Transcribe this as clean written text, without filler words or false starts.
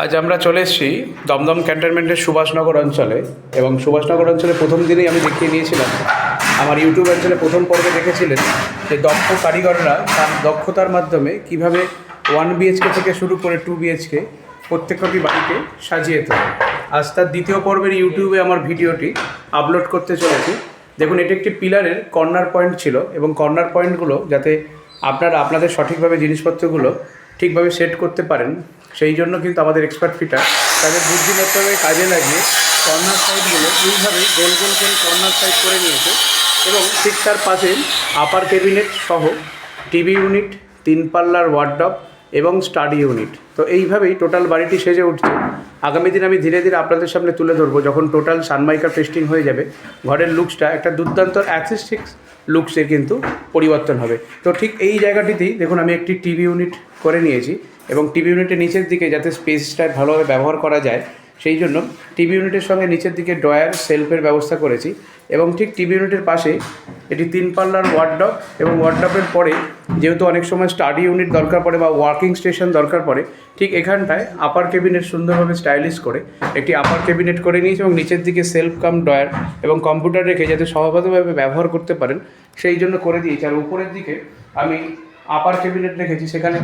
আজ আমরা চলে এসেছি দমদম ক্যান্টনমেন্টের সুভাষনগর অঞ্চলে, এবং সুভাষনগর অঞ্চলে প্রথম দিনেই আমি দেখিয়ে নিয়েছিলাম, আমার ইউটিউব অঞ্চলে প্রথম পর্বে দেখেছিলেন যে দক্ষ কারিগররা তার দক্ষতার মাধ্যমে কিভাবে 1 BHK থেকে শুরু করে 2 BHK প্রত্যেকটি বাড়িকে সাজিয়ে তোলে। আজ তার দ্বিতীয় পর্বের ইউটিউবে আমার ভিডিওটি আপলোড করতে চলেছি। দেখুন, এটি একটি পিলারের কর্নার পয়েন্ট ছিল, এবং কর্নার পয়েন্টগুলো যাতে আপনারা আপনাদের সঠিকভাবে জিনিসপত্রগুলো ঠিকভাবে সেট করতে পারেন, সেই জন্য কিন্তু আমাদের এক্সপার্ট ফিটার তাদের বুদ্ধিমত্তাকে কাজে লাগিয়ে কর্নার সাইডগুলো এইভাবেই গোল গোল করে কর্নার সাইড করে নিয়েছে, এবং ঠিক তার পাশে আপার ক্যাবিনেট সহ টিভি ইউনিট, 3 পাল্লার ওয়ার্ডরোব এবং স্টাডি ইউনিট। তো এইভাবেই টোটাল বাড়িটি সেজে উঠছে। আগামী দিন আমি ধীরে ধীরে আপনাদের সামনে তুলে ধরবো, যখন টোটাল সানমাইকা টেস্টিং হয়ে যাবে, ঘরের লুকসটা একটা দুর্দান্ত অ্যাক্সেসটিক্স লুকসে কিন্তু পরিবর্তন হবে। তো ঠিক এই জায়গাটিতেই দেখুন, আমি একটি টিভি ইউনিট করে নিয়েছি, এবং টিভি ইউনিটের নিচের দিকে যাতে স্পেসটা ভালোভাবে ব্যবহার করা যায়, সেই জন্য টিভি ইউনিটের সঙ্গে নিচের দিকে ড্রয়ার সেলফের ব্যবস্থা করেছি। এবং ঠিক টিভি ইউনিটের পাশে এটি 3 পাল্লার ওয়ার্ডরোব, এবং ওয়ার্ডরোবের পরে যেহেতু অনেক সময় স্টাডি ইউনিট দরকার পড়ে বা ওয়ার্কিং স্টেশন দরকার পড়ে, ঠিক এখানটায় আপার ক্যাবিনেট সুন্দরভাবে স্টাইলিশ করে একটি আপার ক্যাবিনেট করে নিয়েছি, এবং নিচের দিকে সেলফ কাম ড্রয়ার এবং কম্পিউটার রেখে যাতে সহজভাবে ব্যবহার করতে পারেন সেই জন্য করে দিয়েছি। আর উপরের দিকে আমি আপার ক্যাবিনেট রেখেছি, সেখানে